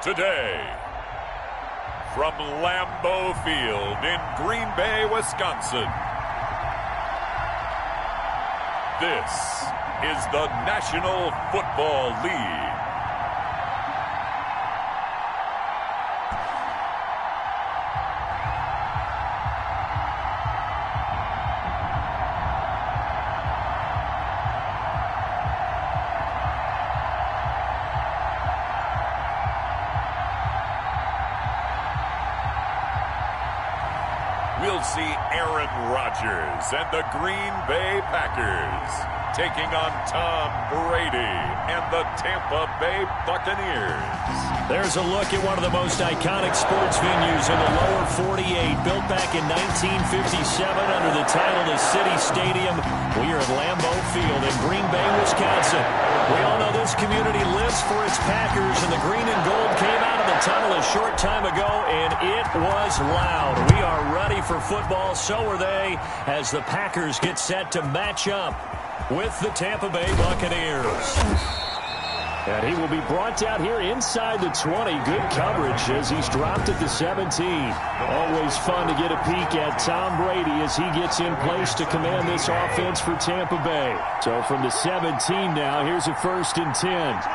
Today, from Lambeau Field in Green Bay, Wisconsin, this is the National Football League. We'll see Aaron Rodgers and the Green Bay Packers taking on Tom Brady and the Tampa Bay Buccaneers. There's a look at one of the most iconic sports venues in the lower 48, built back in 1957 under the title of City Stadium. We are at Lambeau Field in Green Bay, Wisconsin. We all know this community lives for its Packers, and the green and gold came out of the tunnel a short time ago, and it was loud. We are ready for football, so are they, as the Packers get set to match up with the Tampa Bay Buccaneers. And he will be brought down here inside the 20. Good coverage as he's dropped at the 17. Always fun to get a peek at Tom Brady as he gets in place to command this offense for Tampa Bay. So from the 17 now, here's a 1st and 10.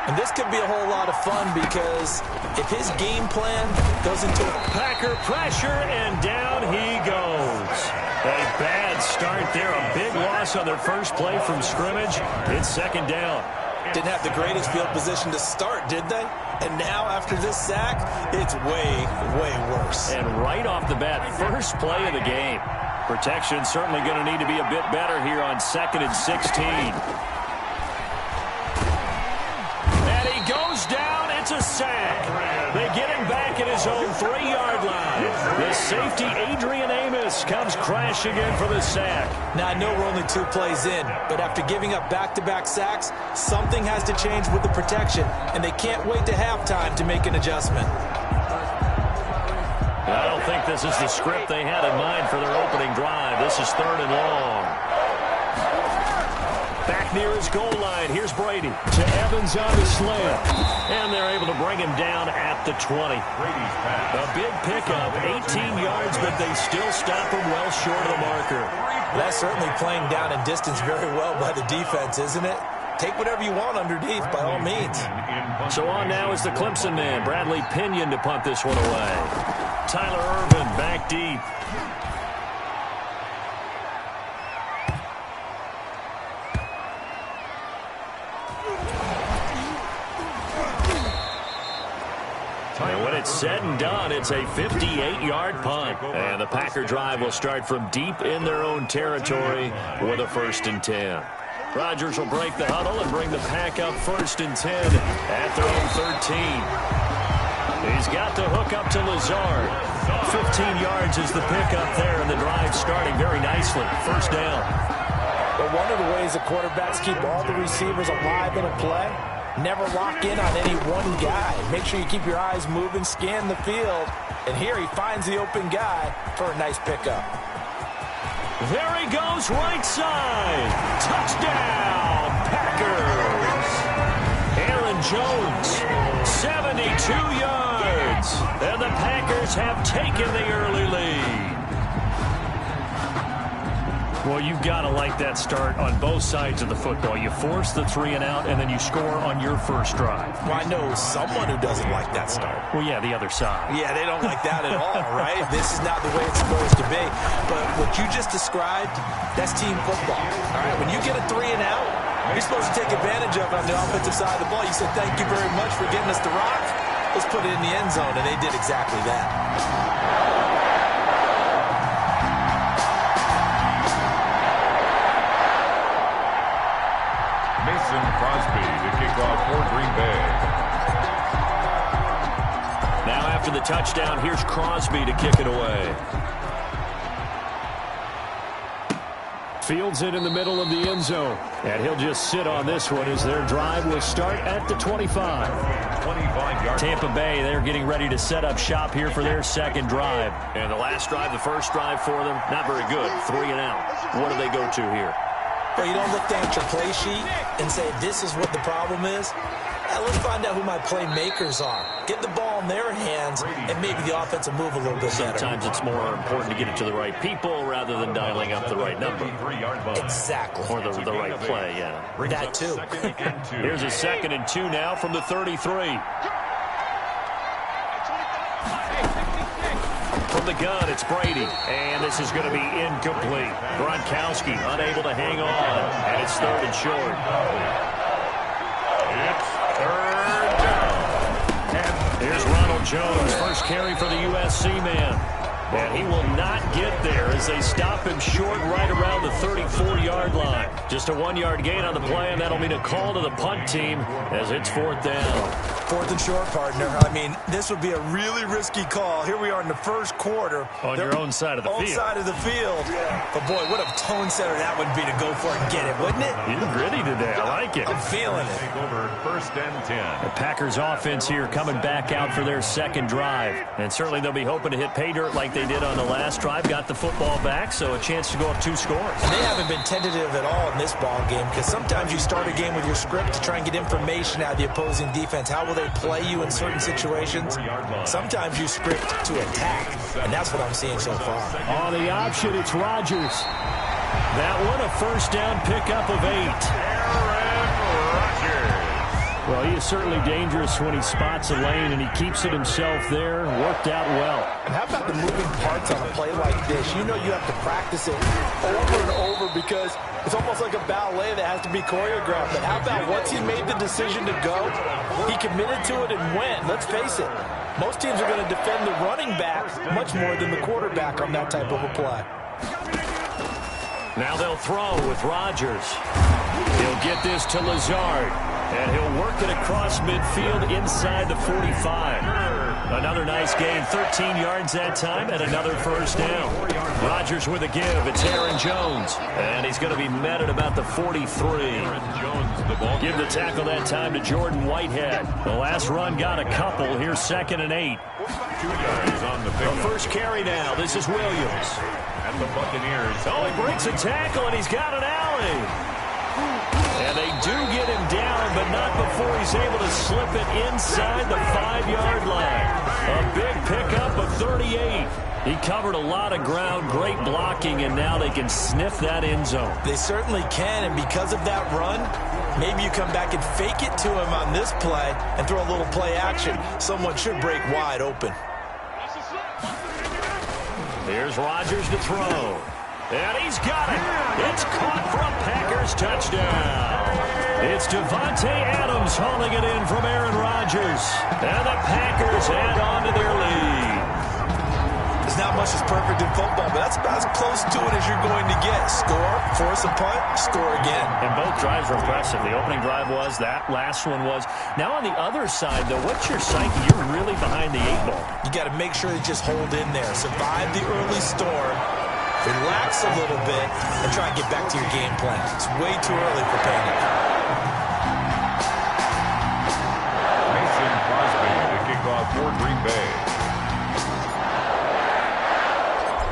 And this could be a whole lot of fun because if his game plan goes into Packer pressure, and down he goes. A bad start there. A big loss on their first play from scrimmage. It's 2nd down. Didn't have the greatest field position to start, did they? And now, after this sack, it's way, way worse. And right off the bat, first play of the game. Protection certainly going to need to be a bit better here on 2nd and 16. And he goes down. It's a sack. They get him back at his own 3-yard line. The safety, Adrian Amos, comes crashing in for the sack. Now, I know we're only 2 plays in, but after giving up back-to-back sacks, something has to change with the protection, and they can't wait to halftime to make an adjustment. I don't think this is the script they had in mind for their opening drive. This is 3rd and long. Back near his goal line. Here's Brady to Evans on the slant. And they're able to bring him down at the 20. A big pickup, 18 yards, but they still stop him well short of the marker. That's certainly playing down in distance very well by the defense, isn't it? Take whatever you want underneath, by all means. So on now is the Clemson man, Bradley Pinion, to punt this one away. Tyler Irvin back deep. And when it's said and done, it's a 58-yard punt. And the Packer drive will start from deep in their own territory with a 1st and 10. Rodgers will break the huddle and bring the Pack up 1st and 10 at their own 13. He's got the hook up to Lazard. 15 yards is the pickup there, and the drive starting very nicely. 1st down. But one of the ways the quarterbacks keep all the receivers alive in a play, never lock in on any one guy. Make sure you keep your eyes moving, scan the field. And here he finds the open guy for a nice pickup. There he goes, right side. Touchdown, Packers. Aaron Jones, 72 yards. And the Packers have taken the early lead. Well, you've got to like that start on both sides of the football. You force the 3 and out, and then you score on your first drive. Well, I know someone who doesn't like that start. Well, yeah, the other side. Yeah, they don't like that at all, right? This is not the way it's supposed to be. But what you just described, that's team football. All right, when you get a 3 and out, you're supposed to take advantage of it on the offensive side of the ball. You said, thank you very much for getting us the rock. Let's put it in the end zone, and they did exactly that. Crosby to kick off for Green Bay. Now after the touchdown, here's Crosby to kick it away. Fields it in the middle of the end zone. And he'll just sit on this one as their drive will start at the 25. 25-yard. Tampa Bay, they're getting ready to set up shop here for their 2nd drive. And the last drive, the first drive for them, not very good. 3 and out. What do they go to here? Well, you don't look down at your play sheet and say, this is what the problem is. Let's find out who my playmakers are. Get the ball in their hands, and maybe the offense will move a little bit better. Sometimes it's more important to get it to the right people rather than dialing up the right number. Exactly. Or the right play, yeah. That too. Here's a 2nd and 2 now from the 33. From the gun, it's Brady. And this is going to be incomplete. Gronkowski unable to hang on. And it's 3rd and short. It's 3rd down. Here's Ronald Jones, first carry for the USC man. And he will not get there as they stop him short right around the 34-yard line. Just a 1-yard gain on the play, and that'll mean a call to the punt team as it's 4th down. 4th and short, partner. I mean, this would be a really risky call. Here we are in the first quarter. On your own side of the field. Own side of the field. But, boy, what a tone setter that would be to go for it and get it, wouldn't it? You're gritty today. I like it. I'm feeling it. Take over 1st and 10. The Packers offense here coming back out for their 2nd drive. And certainly they'll be hoping to hit pay dirt like they did on the last drive. Got the football back, so a chance to go up 2 scores. And they haven't been tentative at all in this ball game because sometimes you start a game with your script to try and get information out of the opposing defense. How will they play you in certain situations? Sometimes you script to attack, and that's what I'm seeing so far. On the option, it's Rodgers. That one, a 1st down pickup of 8. Well, he is certainly dangerous when he spots a lane, and he keeps it himself there. Worked out well. And how about the moving parts on a play like this? You know you have to practice it over and over because it's almost like a ballet that has to be choreographed. But how about once he made the decision to go, he committed to it and went. Let's face it, most teams are going to defend the running back much more than the quarterback on that type of a play. Now they'll throw with Rodgers. He'll get this to Lazard. And he'll work it across midfield inside the 45. Another nice gain, 13 yards that time, and another 1st down. Rodgers with a give. It's Aaron Jones. And he's going to be met at about the 43. Give the tackle that time to Jordan Whitehead. The last run got a couple. Here's 2nd and 8. 2 yards on the pickup. The first carry now. This is Williams. And the Buccaneers. Oh, he breaks a tackle, and he's got an alley. And they do get him down, but not before he's able to slip it inside the 5-yard line. A big pickup of 38. He covered a lot of ground, great blocking, and now they can sniff that end zone. They certainly can, and because of that run, maybe you come back and fake it to him on this play and throw a little play action. Someone should break wide open. Here's Rodgers to throw. And he's got it. It's caught for a Packers touchdown. It's Devontae Adams hauling it in from Aaron Rodgers. And the Packers add on to their lead. There's not much that's perfect in football, but that's about as close to it as you're going to get. Score, force a punt, score again. And both drives were impressive. The opening drive was, that last one was. Now on the other side, though, what's your psyche? You're really behind the 8 ball. You got to make sure you just hold in there. Survive the early storm. Relax a little bit and try and get back to your game plan. It's way too early for panic. Mason Crosby to kick off for Green Bay.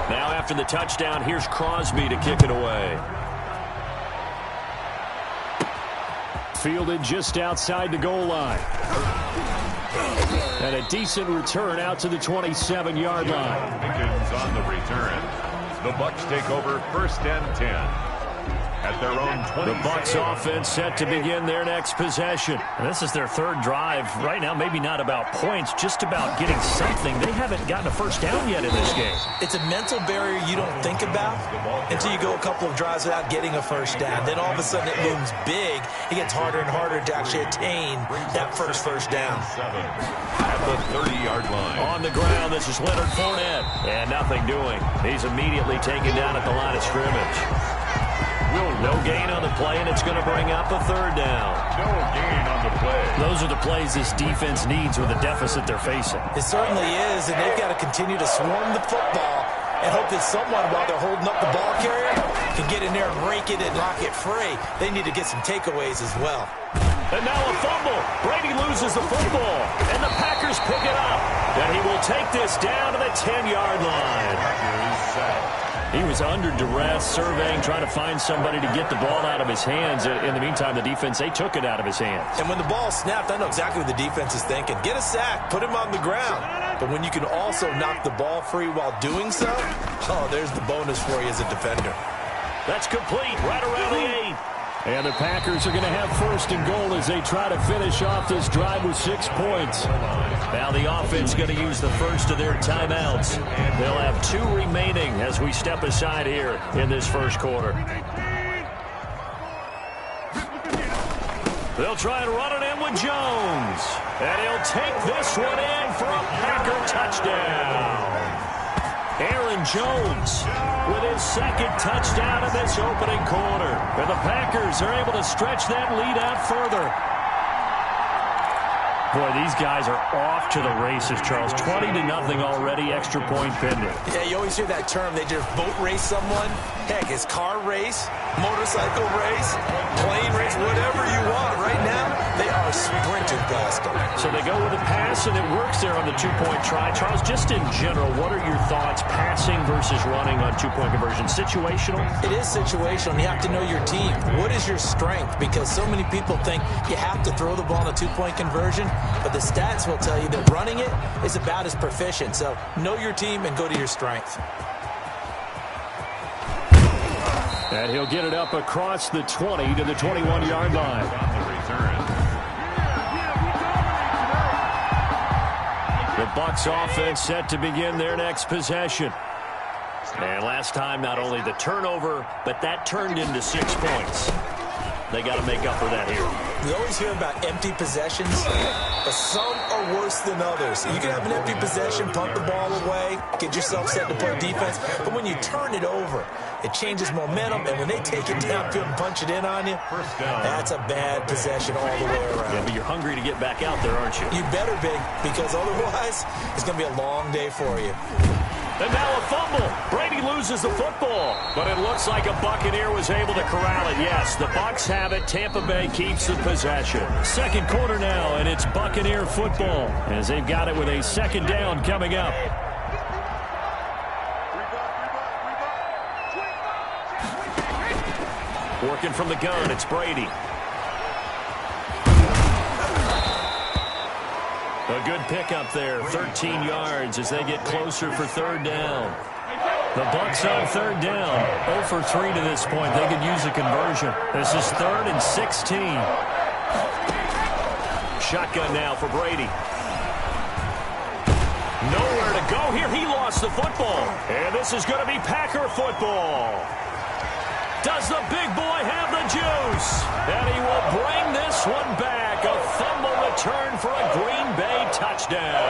Now after the touchdown, here's Crosby to kick it away. Fielded just outside the goal line. And a decent return out to the 27-yard line. Pickens on the return. The Bucs take over 1st and 10 at their own 20. The Bucs offense set to begin their next possession. And this is their 3rd drive. Right now, maybe not about points, just about getting something. They haven't gotten a 1st down yet in this game. It's a mental barrier you don't think about until you go a couple of drives without getting a 1st down. Then all of a sudden it looms big. It gets harder and harder to actually attain that first down. At the 30-yard line. On the ground, this is Leonard Fournette. And nothing doing. He's immediately taken down at the line of scrimmage. No gain on the play, and it's going to bring up a 3rd down. No gain on the play. Those are the plays this defense needs with the deficit they're facing. It certainly is, and they've got to continue to swarm the football and hope that someone, while they're holding up the ball carrier, can get in there and rake it and knock it free. They need to get some takeaways as well. And now a fumble. Brady loses the football, and the Packers pick it up. And he will take this down to the 10-yard line. He was under duress, surveying, trying to find somebody to get the ball out of his hands. In the meantime, the defense, they took it out of his hands. And when the ball snapped, I know exactly what the defense is thinking. Get a sack, put him on the ground. But when you can also knock the ball free while doing so, oh, there's the bonus for you as a defender. That's complete right around the 8. And the Packers are going to have first and goal as they try to finish off this drive with 6 points. Now the offense going to use the first of their timeouts. They'll have 2 remaining as we step aside here in this first quarter. They'll try and run it in with Jones. And he'll take this one in for a Packer touchdown. Aaron Jones with his second touchdown in this opening quarter. And the Packers are able to stretch that lead out further. Boy, these guys are off to the races, Charles. 20-0 already, extra point pending. Yeah, you always hear that term. They just boat race someone. Heck, it's car race, motorcycle race, plane race, whatever you want. Right now, they are sprinting past them. So they go with a pass, and it works there on the 2-point try. Charles, just in general, what are your thoughts passing versus running on 2-point conversion? Situational? It is situational. You have to know your team. What is your strength? Because so many people think you have to throw the ball on a 2-point conversion, but the stats will tell you that running it is about as proficient. So know your team and go to your strength. And he'll get it up across the 20 to the 21-yard line. The Bucs offense set to begin their next possession. And last time, not only the turnover, but that turned into 6 points. They got to make up for that here. We always hear about empty possessions, but some are worse than others. You can have an empty possession, punt the ball away, get yourself set to play defense, but when you turn it over, it changes momentum, and when they take it downfield and punch it in on you, that's a bad possession all the way around. Yeah, but you're hungry to get back out there, aren't you? You better be, because otherwise, it's going to be a long day for you. And now a fumble. Brady loses the football, but it looks like a Buccaneer was able to corral it. Yes, the Bucs have it. Tampa Bay keeps the possession. Second quarter now, and it's Buccaneer football as they've got it with a second down coming up. Working from the gun, it's Brady. A good pickup there, 13 yards as they get closer for third down. The Bucs on third down, 0 for 3 to this point. They could use a conversion. This is 3rd and 16. Shotgun now for Brady. Nowhere to go here. He lost the football. And this is going to be Packer football. Does the big boy have the juice? And he will bring this one back. A fumble return for a Green Bay touchdown.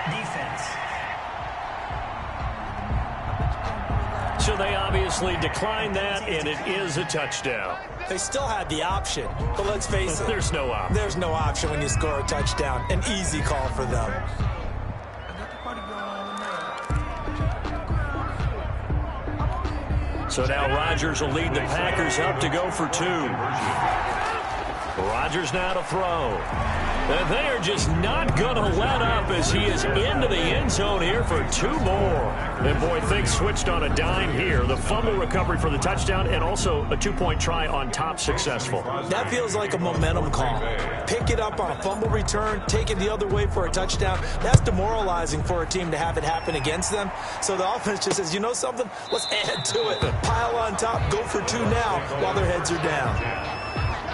Defense. So they obviously declined that, and it is a touchdown. They still had the option, but let's face it. There's no option. There's no option when you score a touchdown. An easy call for them. So now Rodgers will lead the Packers up to go for 2. Rodgers now to throw. And they are just not going to let up as he is into the end zone here for 2 more. And boy, things switched on a dime here. The fumble recovery for the touchdown and also a 2-point try on top successful. That feels like a momentum call. Pick it up on a fumble return, take it the other way for a touchdown. That's demoralizing for a team to have it happen against them. So the offense just says, you know something? Let's add to it. Pile on top, go for 2 now while their heads are down.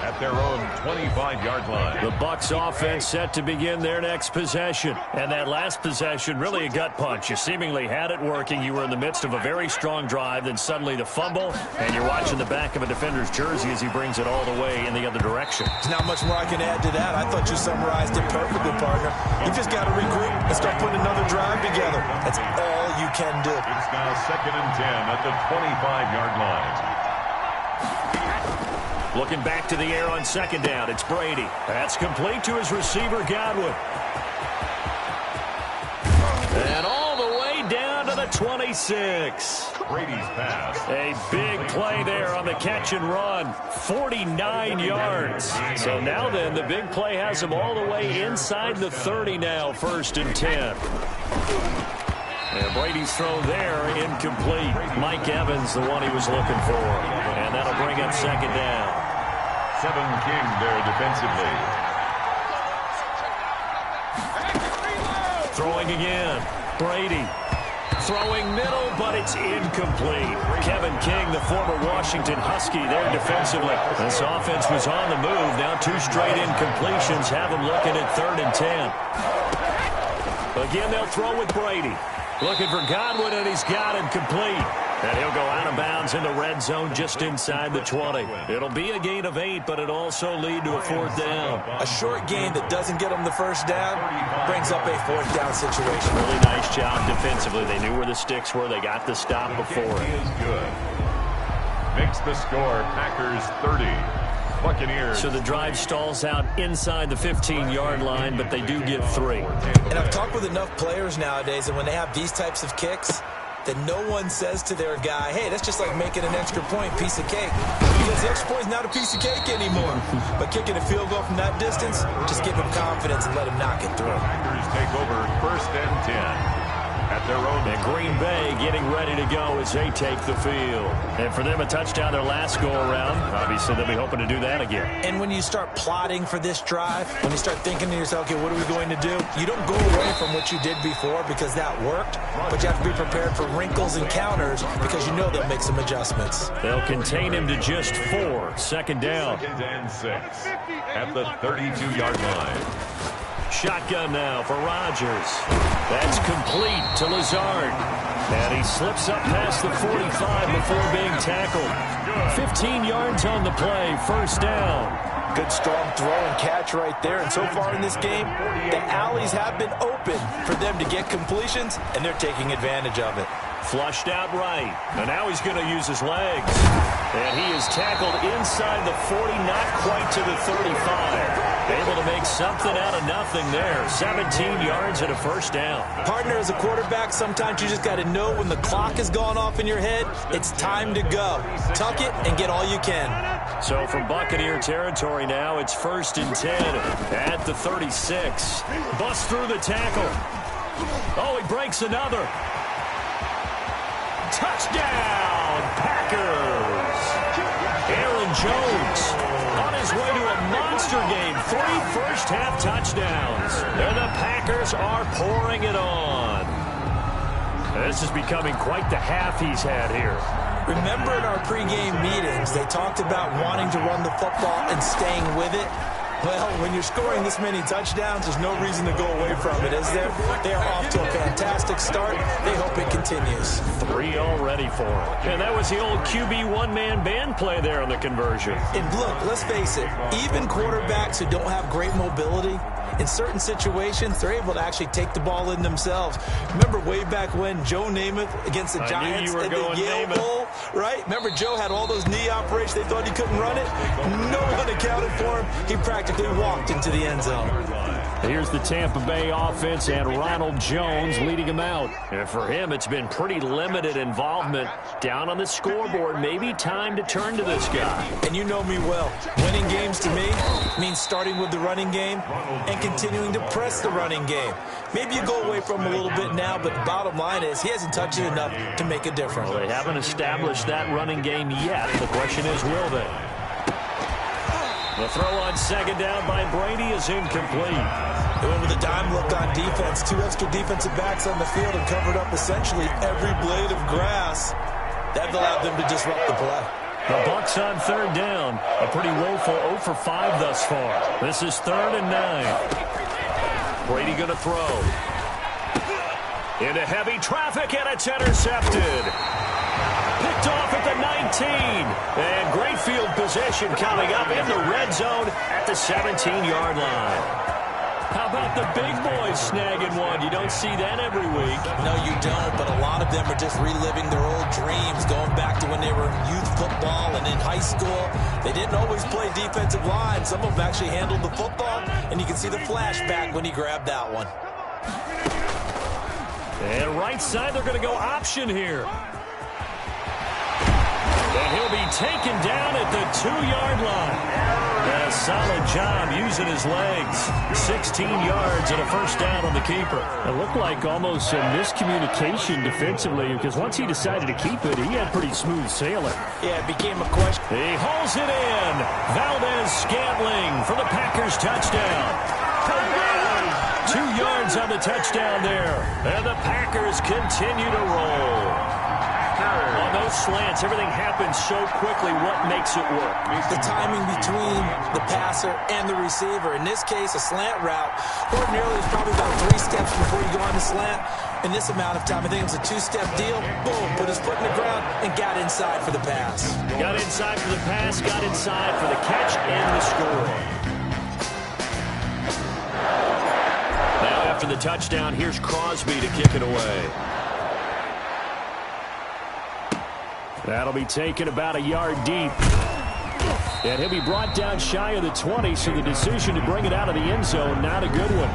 At their own 25-yard line. The Bucs offense set to begin their next possession. And that last possession, really a gut punch. You seemingly had it working. You were in the midst of a very strong drive. Then suddenly the fumble. And you're watching the back of a defender's jersey as he brings it all the way in the other direction. There's not much more I can add to that. I thought you summarized it perfectly, partner. You just got to regroup and start putting another drive together. That's all you can do. It's now 2nd and 10 at the 25-yard line. Looking back to the air on second down. It's Brady. That's complete to his receiver, Godwin. And all the way down to the 26. Brady's pass. A big play there on the catch and run. 49 yards. So now then, the big play has him all the way inside the 30 now, 1st and 10. And Brady's throw there, incomplete. Mike Evans, the one he was looking for. And that'll bring up second down. 7 King there defensively. Throwing again. Brady. Throwing middle, but it's incomplete. Kevin King, the former Washington Husky, there defensively. This offense was on the move. Now 2 straight incompletions have them looking at 3rd and 10. Again, they'll throw with Brady. Looking for Godwin, and he's got him complete. And he'll go out of bounds in the red zone just inside the 20. It'll be a gain of 8, but it'll also lead to a 4th down. A short gain that doesn't get them the 1st down brings up a 4th down situation. Really nice job defensively. They knew where the sticks were. They got the stop before it. Is good. Makes the score Packers 30. Buccaneers. So the drive stalls out inside the 15-yard line, but they do get 3. And I've talked with enough players nowadays, and when they have these types of kicks, that no one says to their guy, hey, that's just like making an extra point, piece of cake. Because the extra point is not a piece of cake anymore. But kicking a field goal from that distance, just give him confidence and let him knock it through. Packers take over 1st and 10. At their own. And Green Bay getting ready to go as they take the field. And for them, a touchdown their last go-around. Obviously, they'll be hoping to do that again. And when you start plotting for this drive, when you start thinking to yourself, okay, what are we going to do? You don't go away from what you did before because that worked, but you have to be prepared for wrinkles and counters because you know they'll make some adjustments. They'll contain him to just 4. 2nd down. 2nd and 6 at the 32-yard line. Shotgun now for Rodgers. That's complete to Lazard. And he slips up past the 45 before being tackled. 15 yards on the play, 1st down. Good strong throw and catch right there. And so far in this game, the alleys have been open for them to get completions, and they're taking advantage of it. Flushed out right. And now he's going to use his legs. And he is tackled inside the 40, not quite to the 35. Able to make something out of nothing there. 17 yards and a 1st down. Partner, as a quarterback, sometimes you just got to know when the clock has gone off in your head, it's time to go. Tuck it and get all you can. So from Buccaneer territory now, it's 1st and 10 at the 36. Bust through the tackle. Oh, he breaks another. Touchdown, Packers. Aaron Jones on his way to a monster game. 3 first-half touchdowns. And the Packers are pouring it on. This is becoming quite the half he's had here. Remember in our pregame meetings, they talked about wanting to run the football and staying with it. Well, when you're scoring this many touchdowns, there's no reason to go away from it, is there? They are off to a fantastic start. They hope it continues. 3 already for him. And that was the old QB one-man band play there on the conversion. And look, let's face it, even quarterbacks who don't have great mobility, in certain situations, they're able to actually take the ball in themselves. Remember way back when Joe Namath against the Giants at the Yale Bowl, right? Remember Joe had all those knee operations. They thought he couldn't run it. No one accounted for him. He practically walked into the end zone. Here's the Tampa Bay offense and Ronald Jones leading him out. And for him, it's been pretty limited involvement. Down on the scoreboard, maybe time to turn to this guy. And you know me well. Winning games to me means starting with the running game and continuing to press the running game. Maybe you go away from him a little bit now, but the bottom line is he hasn't touched it enough to make a difference. Well, they haven't established that running game yet. The question is, will they? The throw on 2nd down by Brady is incomplete. They went with a dime look on defense. 2 extra defensive backs on the field and covered up essentially every blade of grass. That allowed them to disrupt the play. The Bucs on 3rd down. A pretty woeful 0 for 5 thus far. This is 3rd and 9. Brady going to throw. Into heavy traffic, and it's intercepted. Picked off at the 19. And great field position coming up in the red zone at the 17-yard line. How about the big boys snagging one? You don't see that every week. No, you don't, but a lot of them are just reliving their old dreams, going back to when they were in youth football and in high school. They didn't always play defensive line. Some of them actually handled the football, and you can see the flashback when he grabbed that one. And right side, they're going to go option here. And he'll be taken down at the 2-yard line. And a solid job using his legs. 16 yards and a first down on the keeper. It looked like almost some miscommunication defensively because once he decided to keep it, he had pretty smooth sailing. Yeah, it became a question. He hauls it in. Valdez-Scantling for the Packers touchdown. 2 yards on the touchdown there. And the Packers continue to roll. On those slants, everything happens so quickly. What makes it work? The timing between the passer and the receiver. In this case, a slant route. Ordinarily, it's probably about 3 steps before you go on the slant. In this amount of time, I think it was a 2-step deal. Boom, put his foot in the ground and got inside for the pass. Got inside for the pass, got inside for the catch and the score. Now after the touchdown, here's Crosby to kick it away. That'll be taken about a yard deep. And he'll be brought down shy of the 20, so the decision to bring it out of the end zone, not a good one.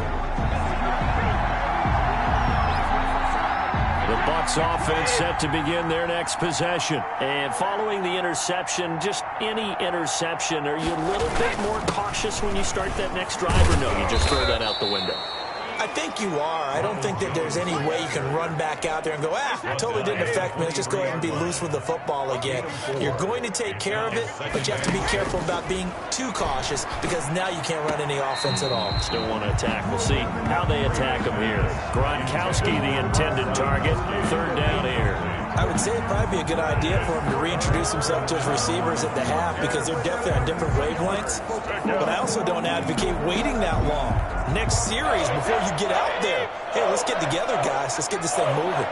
The Bucs offense set to begin their next possession. And following the interception, just any interception, are you a little bit more cautious when you start that next drive, or no, you just throw that out the window? I think you are. I don't think that there's any way you can run back out there and go, it totally didn't affect me. Let's just go ahead and be loose with the football again. You're going to take care of it, but you have to be careful about being too cautious because now you can't run any offense at all. Still want to attack. We'll see how they attack him here. Gronkowski, the intended target. 3rd down here. I would say it'd probably be a good idea for him to reintroduce himself to his receivers at the half because they're definitely on different wavelengths. But I also don't advocate waiting that long. Next series, before you get out there, hey, let's get together, guys. Let's get this thing moving.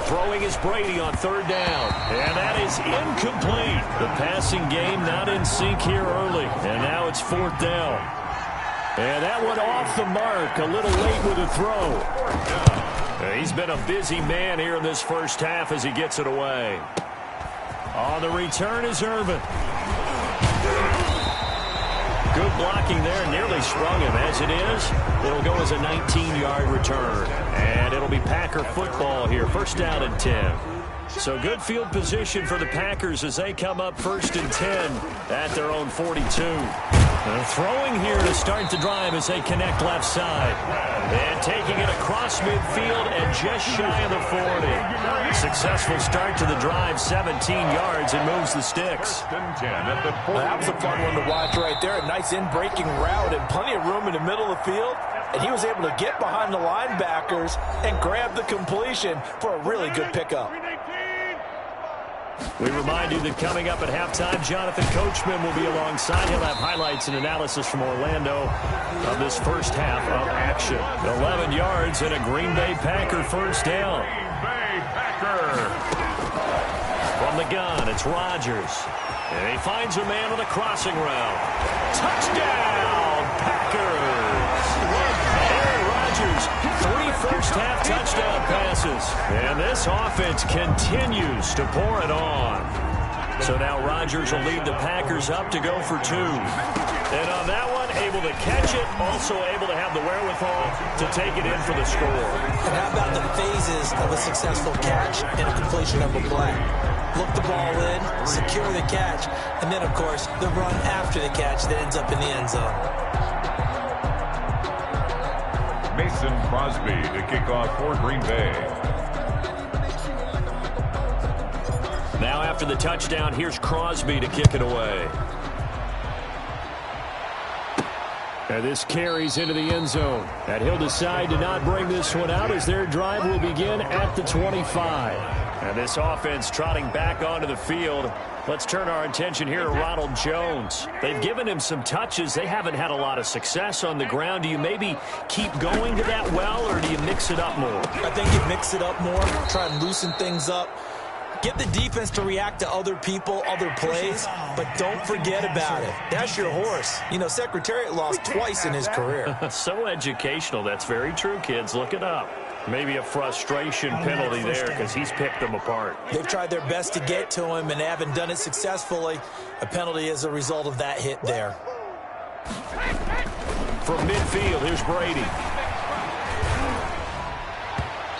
Throwing is Brady on 3rd down. And that is incomplete. The passing game not in sync here early. And now it's 4th down. And that one off the mark, a little late with a throw. He's been a busy man here in this first half as he gets it away. On the return is Irvin. Good blocking there, nearly sprung him. As it is, it'll go as a 19-yard return. And it'll be Packer football here, 1st down and 10. So good field position for the Packers as they come up 1st and 10 at their own 42. They're throwing here to start the drive as they connect left side. And taking it across midfield and just shy of the 40. Successful start to the drive, 17 yards, and moves the sticks. That was a fun one to watch right there. A nice in-breaking route and plenty of room in the middle of the field. And he was able to get behind the linebackers and grab the completion for a really good pickup. We remind you that coming up at halftime, Jonathan Coachman will be alongside. He'll have highlights and analysis from Orlando of this first half of action. 11 yards and a Green Bay Packer 1st down. Green Bay Packer. From the gun, it's Rodgers. And he finds a man on the crossing route. Touchdown, Packers! Aaron Rodgers, 3 first-half touchdown passes. And this offense continues to pour it on. So now Rodgers will lead the Packers up to go for 2. And on that one, able to catch it, also able to have the wherewithal to take it in for the score. And how about the phases of a successful catch and a completion of a play? Look the ball in, secure the catch, and then, of course, the run after the catch that ends up in the end zone. Mason Crosby to kick off for Green Bay. Now after the touchdown, here's Crosby to kick it away. And this carries into the end zone. And he'll decide to not bring this one out as their drive will begin at the 25. And this offense trotting back onto the field. Let's turn our attention here to Ronald Jones. They've given him some touches. They haven't had a lot of success on the ground. Do you maybe keep going to that well, or do you mix it up more? I think you mix it up more, try and loosen things up. Get the defense to react to other people, other plays, but don't forget about it. That's your horse. You know, Secretariat lost twice in his career. So educational. That's very true, kids. Look it up. Maybe a frustration penalty there because he's picked them apart. They've tried their best to get to him and haven't done it successfully. A penalty is a result of that hit there. From midfield, here's Brady.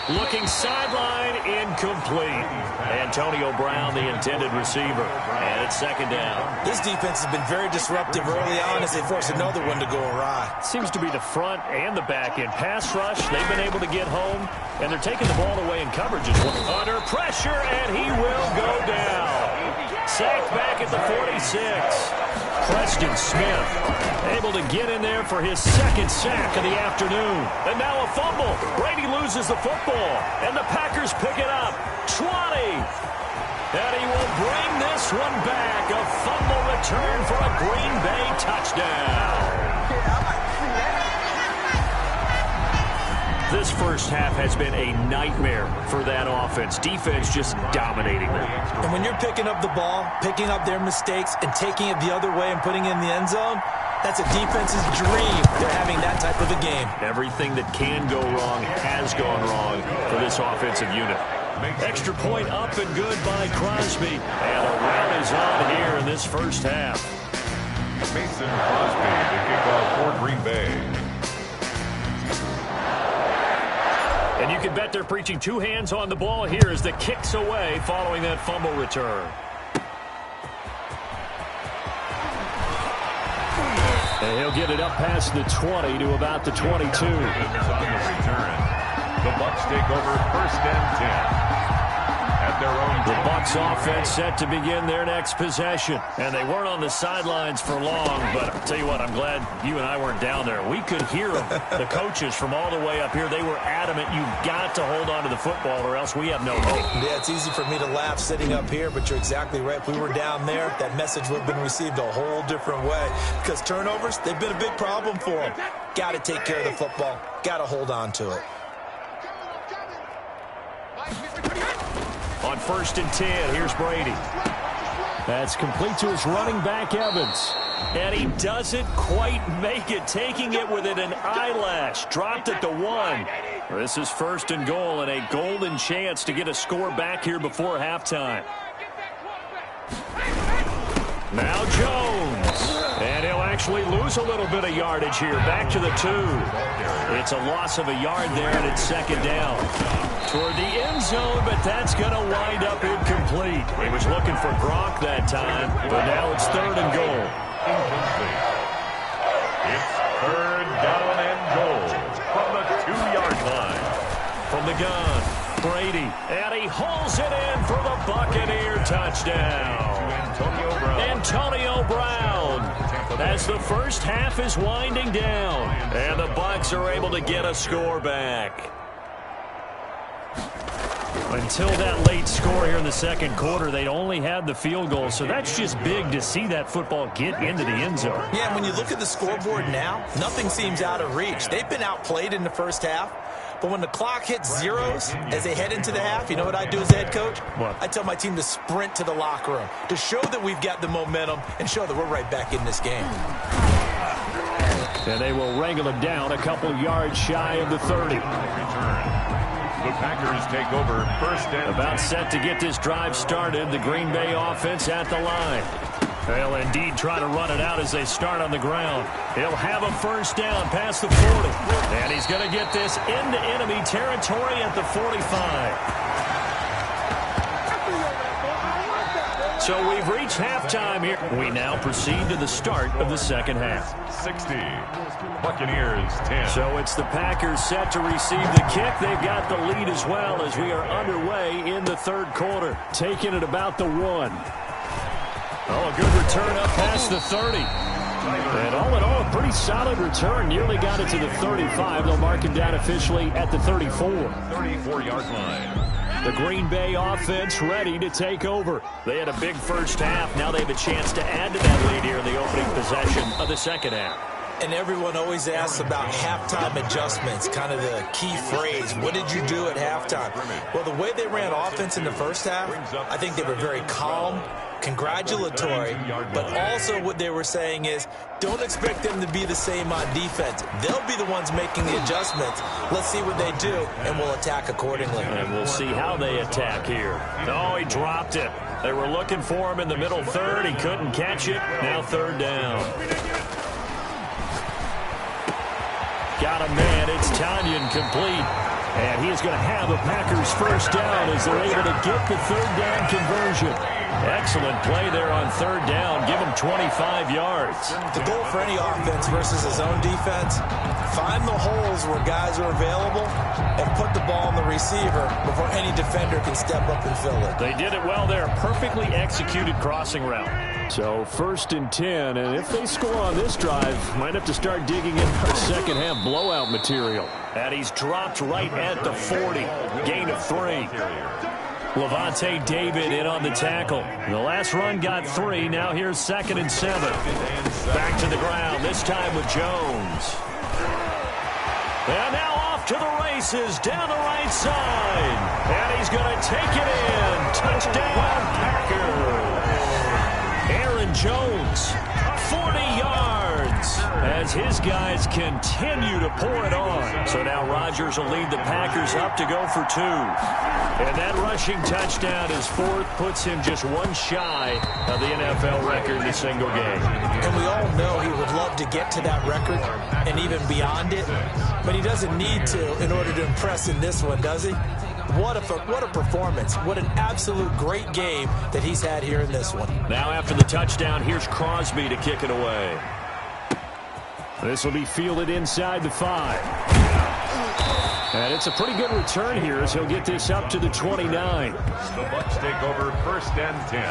Looking sideline incomplete. Antonio Brown, the intended receiver. And it's second down. This defense has been very disruptive early on as they force another one to go awry. Seems to be the front and the back end. Pass rush, they've been able to get home, and they're taking the ball away in coverage as well. Under pressure, and he will go down. Sacked back at the 46. Preston Smith able to get in there for his second sack of the afternoon. And now a fumble. Brady loses the football, and the Packers pick it up. 20. And he will bring this one back. A fumble return for a Green Bay touchdown. This first half has been a nightmare for that offense. Defense just dominating them. And when you're picking up the ball, picking up their mistakes, and taking it the other way and putting it in the end zone, that's a defense's dream. They're having that type of a game. Everything that can go wrong has gone wrong for this offensive unit. Extra point up and good by Crosby. And a run is on here in this first half. Mason Crosby to kick off for Green Bay. And you can bet they're preaching two hands on the ball here as the kick's away following that fumble return. And he'll get it up past the 20 to about the 22. On the return, the Bucs take over first and 10. At their own. The Bucs offense set to begin their next possession. And they weren't on the sidelines for long, but I'll tell you what, I'm glad you and I weren't down there. We could hear them. The coaches from all the way up here, they were adamant, you've got to hold on to the football or else we have no hope. Yeah, it's easy for me to laugh sitting up here, but you're exactly right. If we were down there, that message would have been received a whole different way. Because turnovers, they've been a big problem for them. Got to take care of the football. Got to hold on to it. On first and 10, here's Brady. That's complete to his running back, Evans. And he doesn't quite make it, taking it within an eyelash. Dropped at the 1. This is first and goal and a golden chance to get a score back here before halftime. Now Jones. And he'll actually lose a little bit of yardage here. Back to the 2. It's a loss of a yard there, and it's second down. Toward the end zone, but that's going to wind up incomplete. He was looking for Gronk that time, but now it's third and goal. Incomplete. It's third down and goal from the 2-yard line. From the gun, Brady, and he hauls it in for the Buccaneer touchdown. Antonio Brown. As the first half is winding down, and the Bucs are able to get a score back. Until that late score here in the second quarter, they'd only had the field goal, so that's just big to see that football get into the end zone. Yeah, and when you look at the scoreboard now, nothing seems out of reach. They've been outplayed in the first half, but when the clock hits zeros as they head into the half, you know what I do as head coach? What? I tell my team to sprint to the locker room to show that we've got the momentum and show that we're right back in this game. And they will wrangle it down a couple yards shy of the 30. The Packers take over first and About set to get this drive started. The Green Bay offense at the line. They'll indeed try to run it out as they start on the ground. He'll have a first down past the 40. And he's going to get this into enemy territory at the 45. So we've reached halftime here. We now proceed to the start of the second half. 60. Buccaneers 10. So it's the Packers set to receive the kick. They've got the lead as well as we are underway in the third quarter. Taking it about the 1. Oh, a good return up past the 30. And all in all, a pretty solid return. Nearly got it to the 35. They'll mark it down officially at the 34. 34-yard line. The Green Bay offense ready to take over. They had a big first half. Now they have a chance to add to that lead here in the opening possession of the second half. And everyone always asks about halftime adjustments, kind of the key phrase. What did you do at halftime? Well, the way they ran offense in the first half, I think they were very calm, congratulatory, but also what they were saying is don't expect them to be the same on defense. They'll be the ones making the adjustments. Let's see what they do, and we'll attack accordingly. And we'll see how they attack here. Oh, he dropped it. They were looking for him in the middle third. He couldn't catch it. Now third down. Got a man. It's Tanyan complete. And he is going to have a Packers first down as they're able to get the third down conversion. Excellent play there on third down. Give him 25 yards. The goal for any offense versus his own defense, find the holes where guys are available and put the ball on the receiver before any defender can step up and fill it. They did it well there. Perfectly executed crossing route. So 1st and 10, and if they score on this drive, might have to start digging in our second half blowout material. And he's dropped right at the 40. Gain of 3. Levante David in on the tackle. The last run got 3. Now here's 2nd and 7. Back to the ground, this time with Jones. And now off to the races down the right side. And he's going to take it in. Touchdown, Packers. Aaron Jones, 40 yards, as his guys continue to pour it on. So now Rodgers will lead the Packers up to go for 2. And that rushing touchdown is 4th, puts him just 1 shy of the NFL record in a single game. And we all know he would love to get to that record and even beyond it, but he doesn't need to in order to impress in this one, does he? What a performance. What an absolute great game that he's had here in this one. Now after the touchdown, here's Crosby to kick it away. This will be fielded inside the 5. And it's a pretty good return here as he'll get this up to the 29. The Bucs take over 1st and 10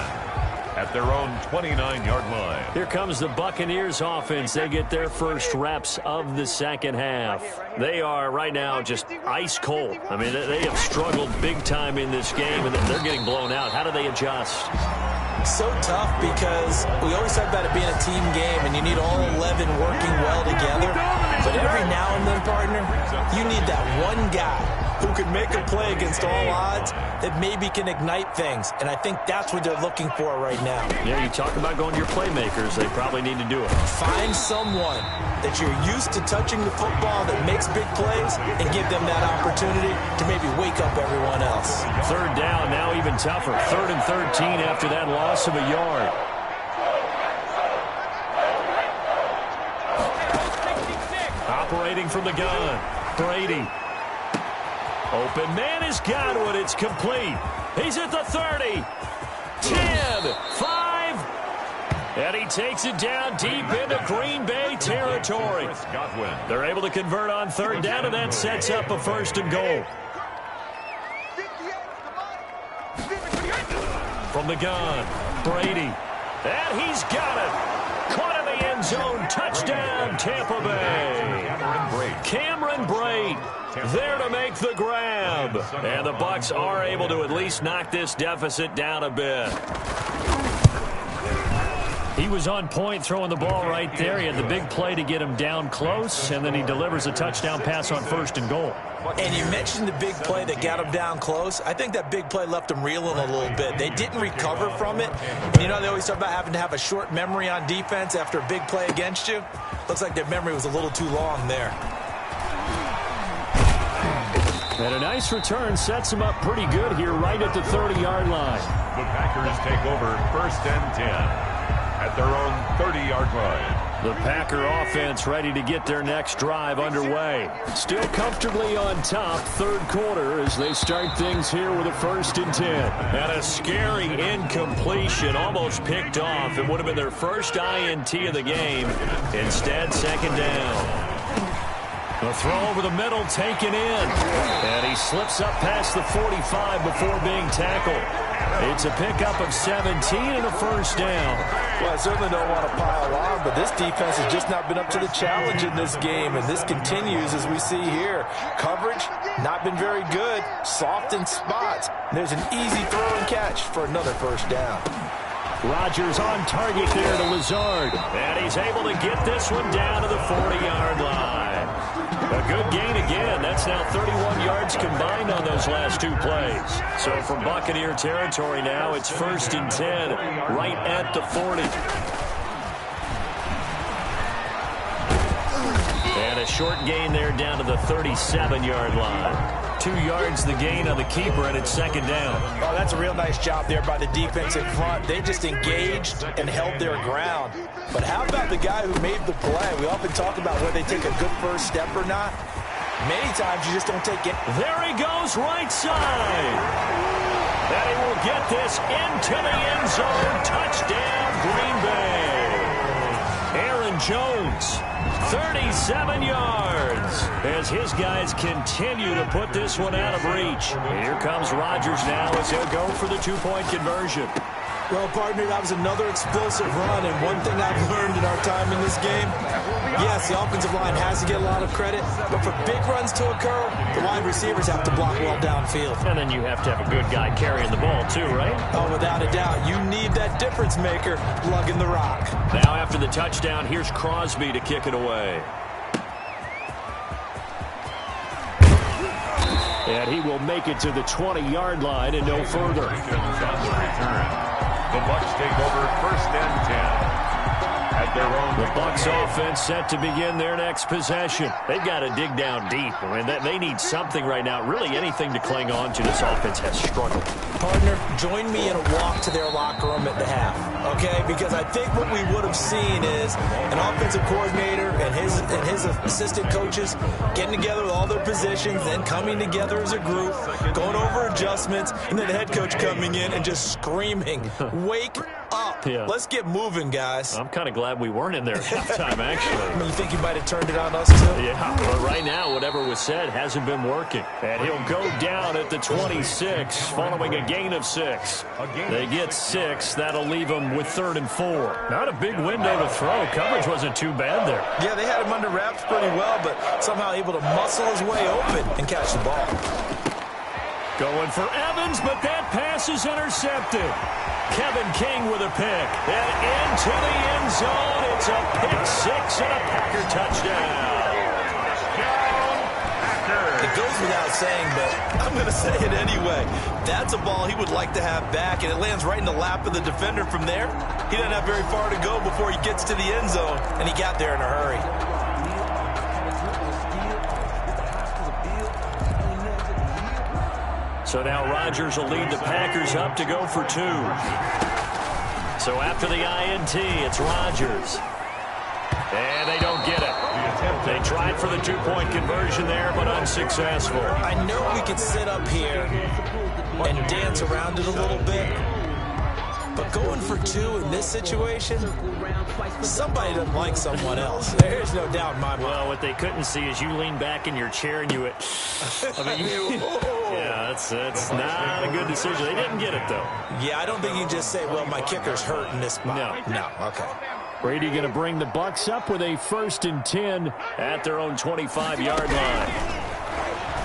at their own 29-yard line. Here comes the Buccaneers offense. They get their first reps of the second half. They are right now just ice cold. I mean, they have struggled big time in this game, and they're getting blown out. How do they adjust? So tough because we always talk about it being a team game, and you need all 11 working well together. But every now and then, partner, you need that one guy who can make a play against all odds that maybe can ignite things. And I think that's what they're looking for right now. Yeah, you talk about going to your playmakers. They probably need to do it. Find someone that you're used to touching the football that makes big plays and give them that opportunity to maybe wake up everyone else. Third down, now even tougher. 3rd and 13 after that loss of a yard. Operating from the gun, Brady. Open man has got it. It's complete. He's at the 30. 10, 5. And he takes it down deep into Green Bay territory. They're able to convert on 3rd down, and that sets up a 1st and goal. From the gun, Brady. And he's got it. Caught in the end zone. Touchdown, Tampa Bay. Cameron Brate there to make the grab. And the Bucs are able to at least knock this deficit down a bit. He was on point throwing the ball right there. He had the big play to get him down close, and then he delivers a touchdown pass on 1st and goal. And you mentioned the big play that got him down close. I think that big play left him reeling a little bit. They didn't recover from it. And you know, they always talk about having to have a short memory on defense after a big play against you. Looks like their memory was a little too long there. And a nice return sets him up pretty good here right at the 30-yard line. The Packers take over 1st and 10 at their own 30-yard line. The Packer offense ready to get their next drive underway. Still comfortably on top, 3rd quarter as they start things here with a 1st and 10. And a scary incompletion, almost picked off. It would have been their first INT of the game. Instead, 2nd down. The throw over the middle taken in. And he slips up past the 45 before being tackled. It's a pickup of 17 and a 1st down. Well, I certainly don't want to pile on, but this defense has just not been up to the challenge in this game, and this continues as we see here. Coverage, not been very good, soft in spots. There's an easy throw and catch for another 1st down. Rodgers on target there to Lazard. And he's able to get this one down to the 40-yard line. A good gain again. That's now 31 yards combined on those last 2 plays. So from Buccaneer territory now, it's 1st and 10 right at the 40. And a short gain there down to the 37-yard line. 2 yards the gain on the keeper, and it's 2nd down. Oh, that's a real nice job there by the defense in front. They just engaged and held their ground. But how about the guy who made the play? We often talk about whether they take a good first step or not. Many times you just don't take it. There he goes, right side. And he will get this into the end zone. Touchdown, Green Bay. Aaron Jones, 37 yards, as his guys continue to put this one out of reach. Here comes Rodgers now as he'll go for the two-point conversion. Well, partner, that was another explosive run, and one thing I've learned in our time in this game, yes, the offensive line has to get a lot of credit, but for big runs to occur, the wide receivers have to block well downfield. And then you have to have a good guy carrying the ball, too, right? Oh, without a doubt. You need that difference maker lugging the rock. Now after the touchdown, here's Crosby to kick it away. And he will make it to the 20-yard line and no further. The Bucs take over 1st and 10. At their own. The Bucs offense set to begin their next possession. They've got to dig down deep. I mean, they need something right now, really anything to cling on to. This offense has struggled. Partner, join me in a walk to their locker room at the half, okay? Because I think what we would have seen is an offensive coordinator and his assistant coaches getting together with all their positions, then coming together as a group, going over adjustments, and then the head coach coming in and just screaming, "Wake up. Yeah. Let's get moving, guys." I'm kind of glad we weren't in there at halftime, actually. I mean, you think you might have turned it on us, too? Yeah, but right now, whatever was said hasn't been working. And he'll go down at the 26, following a gain of 6. They get 6. That'll leave them with 3rd and 4. Not a big window to throw. Coverage wasn't too bad there. Yeah, they had him under wraps pretty well, but somehow able to muscle his way open and catch the ball. Going for Evans, but that pass is intercepted. Kevin King with a pick. And into the end zone. It's a pick-6 and a Packer touchdown. It goes without saying, but I'm going to say it anyway. That's a ball he would like to have back, and it lands right in the lap of the defender from there. He doesn't have very far to go before he gets to the end zone, and he got there in a hurry. So now Rodgers will lead the Packers up to go for 2. So after the INT, it's Rodgers. And they don't get it. They tried for the two-point conversion there, but unsuccessful. I know we could sit up here and dance around it a little bit, but going for 2 in this situation, somebody doesn't like someone else. There's no doubt in my mind. Well, what they couldn't see is you lean back in your chair and you... yeah, that's not a good decision. They didn't get it, though. Yeah, I don't think you can just say, well, my kicker's hurt in this spot. No, okay. Brady going to bring the Bucs up with a 1st and 10 at their own 25-yard line.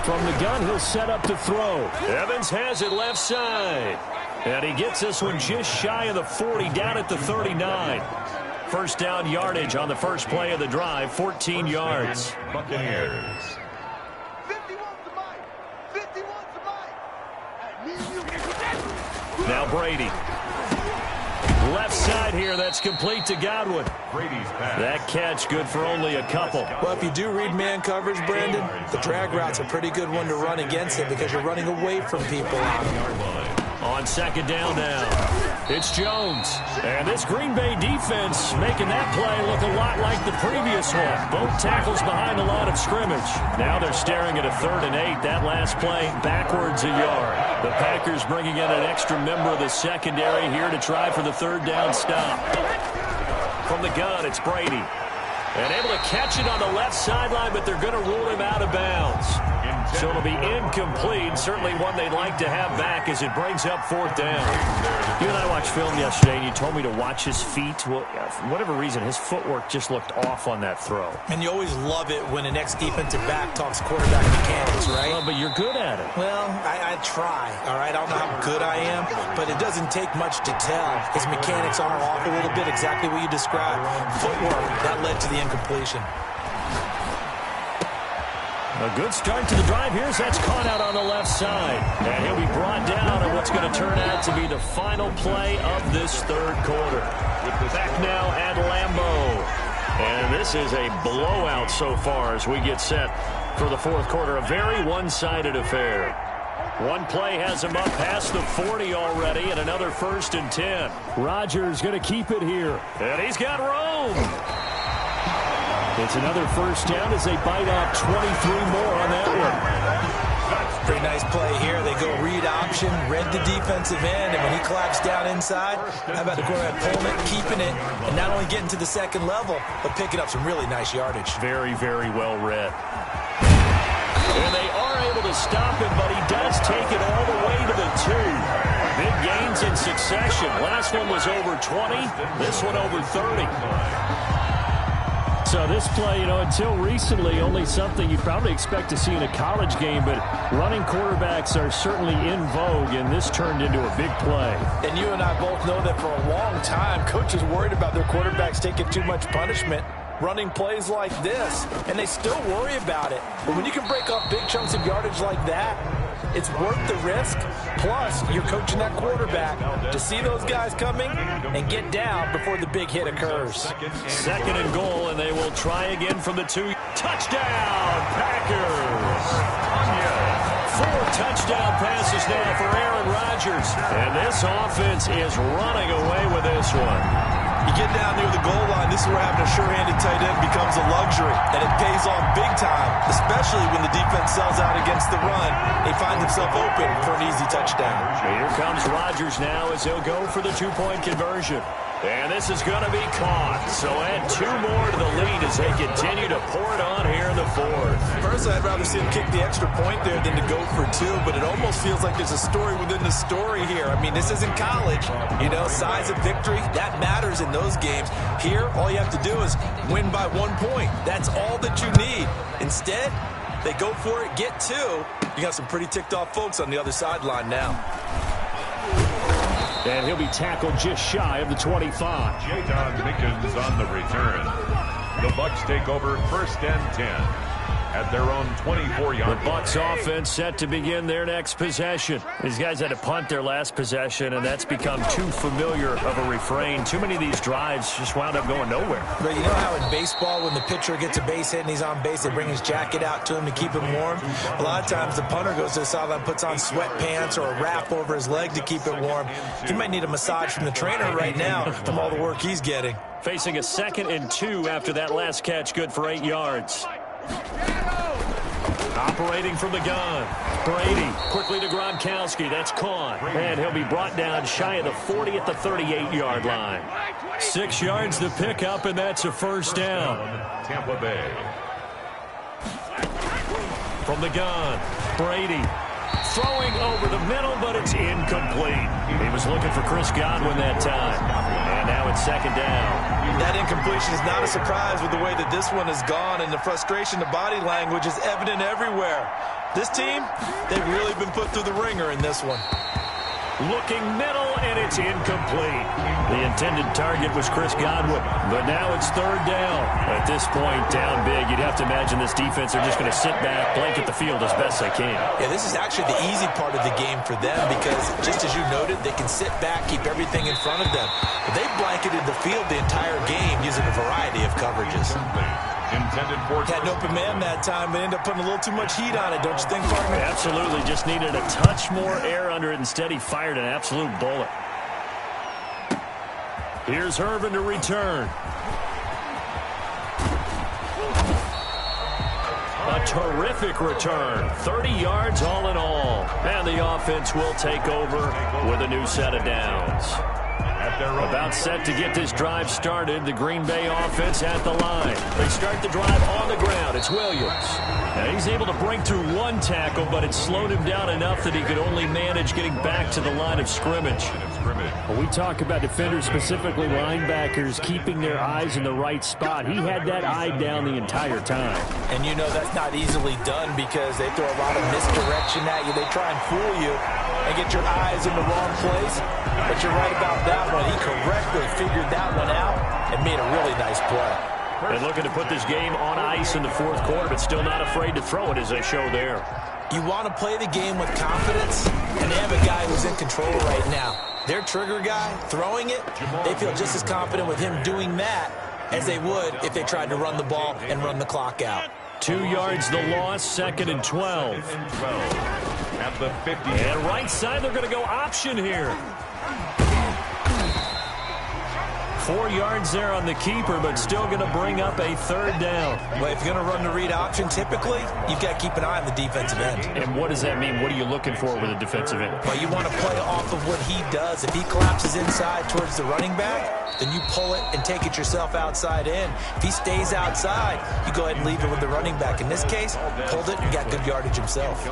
From the gun, he'll set up to throw. Evans has it left side. And he gets this one just shy of the 40, down at the 39. First down yardage on the first play of the drive, 14 yards. Buccaneers. Now Brady. Left side here, that's complete to Godwin. Brady's pass. That catch good for only a couple. Well, if you do read man coverage, Brandon, the drag route's a pretty good one to run against it because you're running away from people. On second down now, it's Jones. And this Green Bay defense making that play look a lot like the previous one. Both tackles behind the line of scrimmage. Now they're staring at a 3rd and 8. That last play backwards a yard. The Packers bringing in an extra member of the secondary here to try for the 3rd down stop. From the gun, it's Brady. And able to catch it on the left sideline, but they're going to rule him out of bounds. So it'll be incomplete. Certainly one they'd like to have back as it brings up 4th down. You and I watched film yesterday, and you told me to watch his feet. Well, for whatever reason, his footwork just looked off on that throw. And you always love it when an ex-defensive back talks quarterback mechanics, right? Well, but you're good at it. Well, I try, all right? I don't know how good I am, but it doesn't take much to tell. His mechanics are off a little bit, exactly what you described. Footwork, that led to the incompletion. A good start to the drive here as that's caught out on the left side. And he'll be brought down on what's going to turn out to be the final play of this 3rd quarter. Back now at Lambeau. And this is a blowout so far as we get set for the 4th quarter. A very one-sided affair. One play has him up past the 40 already, and another 1st and 10. Rodgers going to keep it here. And he's got room. It's another first down as they bite off 23 more on that one. Pretty nice play here. They go read option, read the defensive end, and when he collapsed down inside, how about the quarterback pulling it, keeping it, and not only getting to the second level, but picking up some really nice yardage. Very, very well read. And they are able to stop him, but he does take it all the way to the 2. Big gains in succession. Last one was over 20. This one over 30. So this play, until recently, only something you'd probably expect to see in a college game, but running quarterbacks are certainly in vogue, and this turned into a big play. And you and I both know that for a long time, coaches worried about their quarterbacks taking too much punishment, running plays like this, and they still worry about it. But when you can break off big chunks of yardage like that, it's worth the risk. Plus, you're coaching that quarterback to see those guys coming and get down before the big hit occurs. Second and goal, and they will try again from the 2. Touchdown, Packers! 4 touchdown passes now for Aaron Rodgers. And this offense is running away with this one. You get down near the goal line, this is where having a sure-handed tight end becomes a luxury, and it pays off big time, especially when the defense sells out against the run. They find themselves open for an easy touchdown. Here comes Rodgers now as he'll go for the 2-point conversion. And this is going to be caught. So add 2 more to the lead as they continue to pour it on here in the 4th. Personally, I'd rather see him kick the extra point there than to go for 2, but it almost feels like there's a story within the story here. I mean, this isn't college. Size of victory, that matters in those games. Here, all you have to do is win by 1 point. That's all that you need. Instead, they go for it, get 2. You got some pretty ticked off folks on the other sideline now. And he'll be tackled just shy of the 25. J-Don Mickens on the return. The Bucs take over 1st and 10 at their own 24-yard. The Bucs offense set to begin their next possession. These guys had to punt their last possession, and that's become too familiar of a refrain. Too many of these drives just wound up going nowhere. But you know how in baseball, when the pitcher gets a base hit and he's on base, they bring his jacket out to him to keep him warm? A lot of times the punter goes to the sideline, puts on sweatpants or a wrap over his leg to keep it warm. He might need a massage from the trainer right now from all the work he's getting. Facing a 2nd and 2 after that last catch, good for 8 yards. Operating from the gun. Brady quickly to Gronkowski. That's caught. And he'll be brought down shy of the 40 at the 38-yard line. 6 yards to pick up, and that's a first down. Tampa Bay. From the gun, Brady throwing over the middle, but it's incomplete. He was looking for Chris Godwin that time. And now it's 2nd down. That incompletion is not a surprise with the way that this one has gone, and the frustration, the body language is evident everywhere. This team, they've really been put through the ringer in this one. Looking middle, and it's incomplete. The intended target was Chris Godwin, but now it's 3rd down. At this point, down big, you'd have to imagine this defense are just going to sit back, blanket the field as best they can. Yeah, this is actually the easy part of the game for them because, just as you noted, they can sit back, keep everything in front of them. But they blanketed the field the entire game using a variety of coverages. Intended for had an open man that time, but ended up putting a little too much heat on it, don't you think, partner? Absolutely. Just needed a touch more air under it. Instead, he fired an absolute bullet. Here's Herman to return. A terrific return. 30 yards all in all. And the offense will take over with a new set of downs. About set to get this drive started. The Green Bay offense at the line. They start the drive on the ground. It's Williams. Now he's able to break through 1 tackle, but it slowed him down enough that he could only manage getting back to the line of scrimmage. When we talk about defenders, specifically linebackers, keeping their eyes in the right spot, he had that eye down the entire time. And you know that's not easily done because they throw a lot of misdirection at you. They try and fool you and get your eyes in the wrong place. But you're right about that one. He correctly figured that one out and made a really nice play. They're looking to put this game on ice in the 4th quarter, but still not afraid to throw it as they show there. You want to play the game with confidence, and they have a guy who's in control right now. Their trigger guy, throwing it, they feel just as confident with him doing that as they would if they tried to run the ball and run the clock out. 2 yards the loss, 2nd and 12. At the 50. And right side, they're going to go option here. 4 yards there on the keeper, but still going to bring up a 3rd down. Well, if you're going to run the read option, typically, you've got to keep an eye on the defensive end. And what does that mean? What are you looking for with a defensive end? Well, you want to play off of what he does. If he collapses inside towards the running back, then you pull it and take it yourself outside in. If he stays outside, you go ahead and leave it with the running back. In this case, pulled it and got good yardage himself.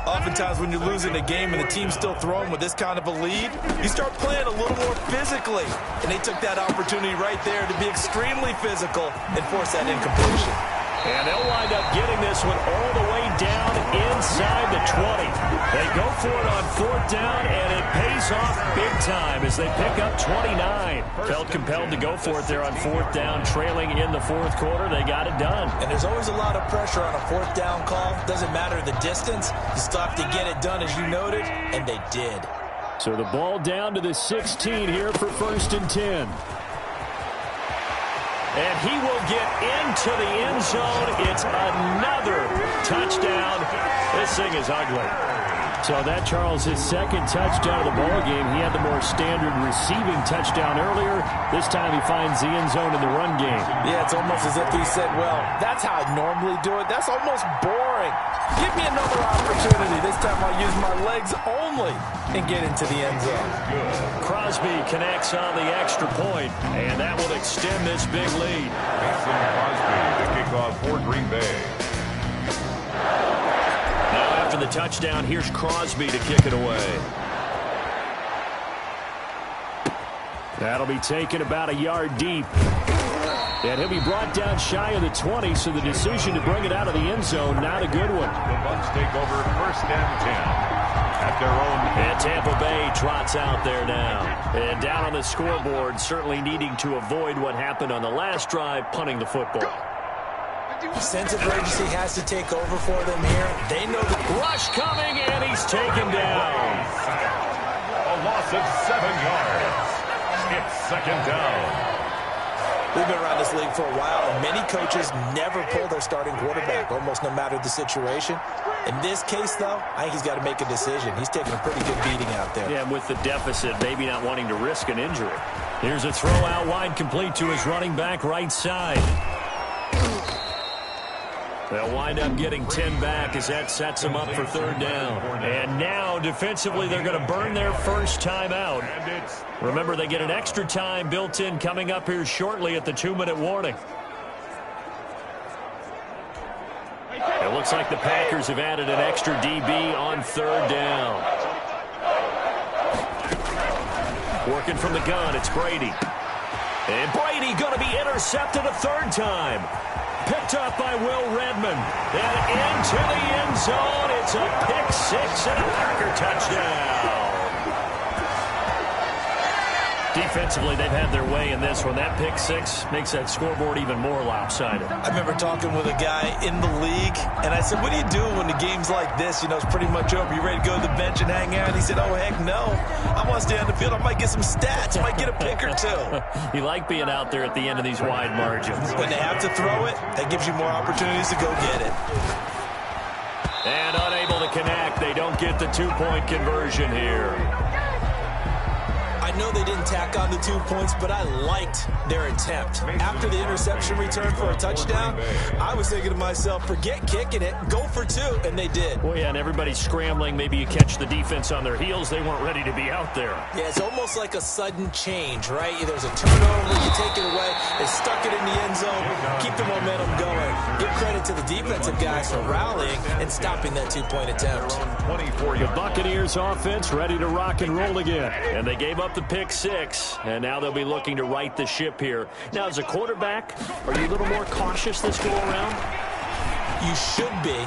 Oftentimes when you're losing a game and the team's still throwing with this kind of a lead, you start playing a little more physically. And they took that opportunity right there to be extremely physical and force that incompletion. And they'll wind up getting this one all the way down inside the 20. They go for it on 4th down, and it pays off big time as they pick up 29. Felt compelled to go for it there on 4th down, trailing in the 4th quarter. They got it done. And there's always a lot of pressure on a 4th down call. Doesn't matter the distance. You still have to get it done, as you noted, and they did. So the ball down to the 16 here for 1st and 10. And he will get into the end zone. It's another touchdown. This thing is ugly. So that, Charles, his 2nd touchdown of the ball game. He had the more standard receiving touchdown earlier. This time he finds the end zone in the run game. Yeah, it's almost as if he said, well, that's how I normally do it. That's almost boring. Give me another opportunity. This time I'll use my legs only and get into the end zone. Good. Crosby connects on the extra point, and that will extend this big lead. Mason Crosby, the kickoff for Green Bay. Now after the touchdown, here's Crosby to kick it away. That'll be taken about a yard deep. And he'll be brought down shy of the 20, so the decision to bring it out of the end zone, not a good one. The Bucs take over 1st and 10 at their own. And Tampa Bay trots out there now. And down on the scoreboard, certainly needing to avoid what happened on the last drive, punting the football. Sense of urgency has to take over for them here. They know the rush coming, and he's taken down. A loss of 7 yards. It's 2nd down. We've been around this league for a while, and many coaches never pull their starting quarterback, almost no matter the situation. In this case, though, I think he's got to make a decision. He's taking a pretty good beating out there. Yeah, with the deficit, maybe not wanting to risk an injury. Here's a throw out wide, complete to his running back right side. They'll wind up getting 10 back as that sets them up for 3rd down. And now, defensively, they're going to burn their first time out. Remember, they get an extra time built in coming up here shortly at the 2-minute warning. It looks like the Packers have added an extra DB on 3rd down. Working from the gun, it's Brady. And Brady going to be intercepted a 3rd time. Picked up by Will Redmond. And into the end zone. It's a pick 6 and a Packer touchdown. Defensively, they've had their way in this one. That pick 6 makes that scoreboard even more lopsided. I remember talking with a guy in the league, and I said, what do you do when the game's like this? You know, it's pretty much over. You ready to go to the bench and hang out? He said, oh, heck no. I want to stay on the field. I might get some stats. I might get a pick or 2. You like being out there at the end of these wide margins. When they have to throw it, that gives you more opportunities to go get it. And unable to connect. They don't get the 2-point conversion here. I know they didn't tack on the 2 points, but I liked their attempt. After the interception return for a touchdown, I was thinking to myself, forget kicking it, go for 2, and they did. Well, yeah, and everybody's scrambling. Maybe you catch the defense on their heels. They weren't ready to be out there. Yeah, it's almost like a sudden change, right? There's a turnover, you take it away, they stuck it in the end zone, keep the momentum going. Give credit to the defensive guys for rallying and stopping that 2-point attempt. The Buccaneers offense ready to rock and roll again. And they gave up the pick 6, and now they'll be looking to right the ship here. Now, as a quarterback, are you a little more cautious this go around? You should be,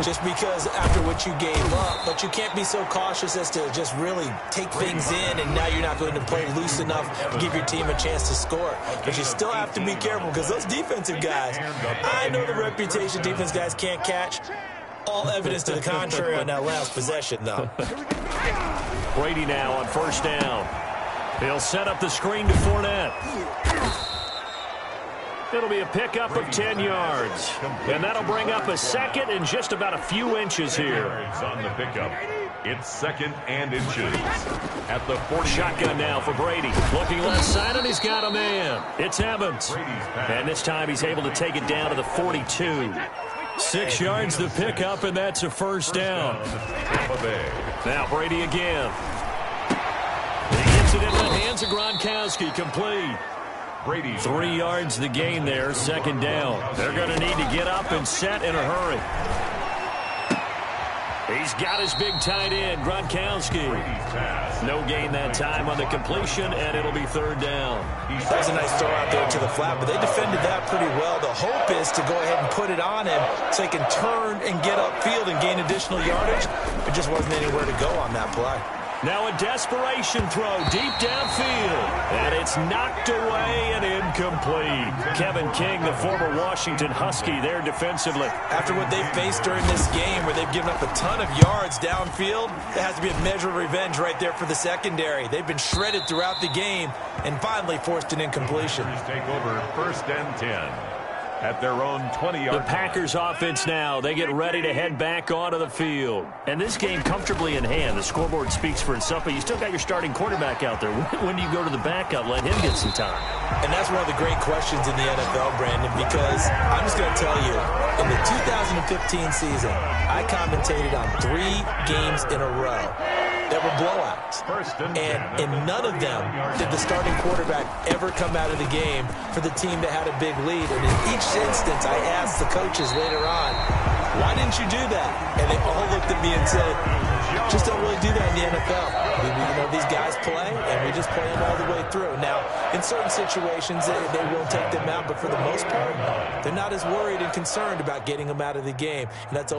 just because after what you gave up, but you can't be so cautious as to just really take things in, and now you're not going to play loose enough to give your team a chance to score. But you still have to be careful, because those defensive guys, I know the reputation defense guys can't catch. All evidence to the contrary on that last possession, though. Brady now on 1st down. He'll set up the screen to Fournette. It'll be a pickup of 10 yards. And that'll bring up a 2nd and just about a few inches here. On the pickup. It's 2nd and inches. At the 40. Shotgun now for Brady. Looking left side, and he's got a man. It's Evans. And this time he's able to take it down to the 42. 6 yards the pickup, and that's a first down. Now Brady again. He gets it in the hands of Gronkowski, complete. 3 yards the gain there, 2nd down. They're going to need to get up and set in a hurry. He's got his big tight end, Gronkowski. No gain that time on the completion, and it'll be 3rd down. That was a nice throw out there to the flat, but they defended that pretty well. The hope is to go ahead and put it on him so he can turn and get upfield and gain additional yardage. There just wasn't anywhere to go on that play. Now a desperation throw deep downfield, and it's knocked away and incomplete. Kevin King, the former Washington Husky, there defensively. After what they've faced during this game where they've given up a ton of yards downfield, there has to be a measure of revenge right there for the secondary. They've been shredded throughout the game and finally forced an incompletion. Take over 1st and 10. At their own 20-yard. The Packers offense now. They get ready to head back onto the field. And this game comfortably in hand. The scoreboard speaks for itself, but you still got your starting quarterback out there. When do you go to the backup? Let him get some time. And that's one of the great questions in the NFL, Brandon, because I'm just going to tell you, in the 2015 season, I commentated on 3 games in a row that were blowouts. And in none of them did the starting quarterback ever come out of the game for the team that had a big lead. And in each instance, I asked the coaches later on, why didn't you do that? And they all looked at me and said, just don't really do that in the NFL. These guys play, and we just play them all the way through. Now, in certain situations, they will take them out, but for the most part, they're not as worried and concerned about getting them out of the game. And that's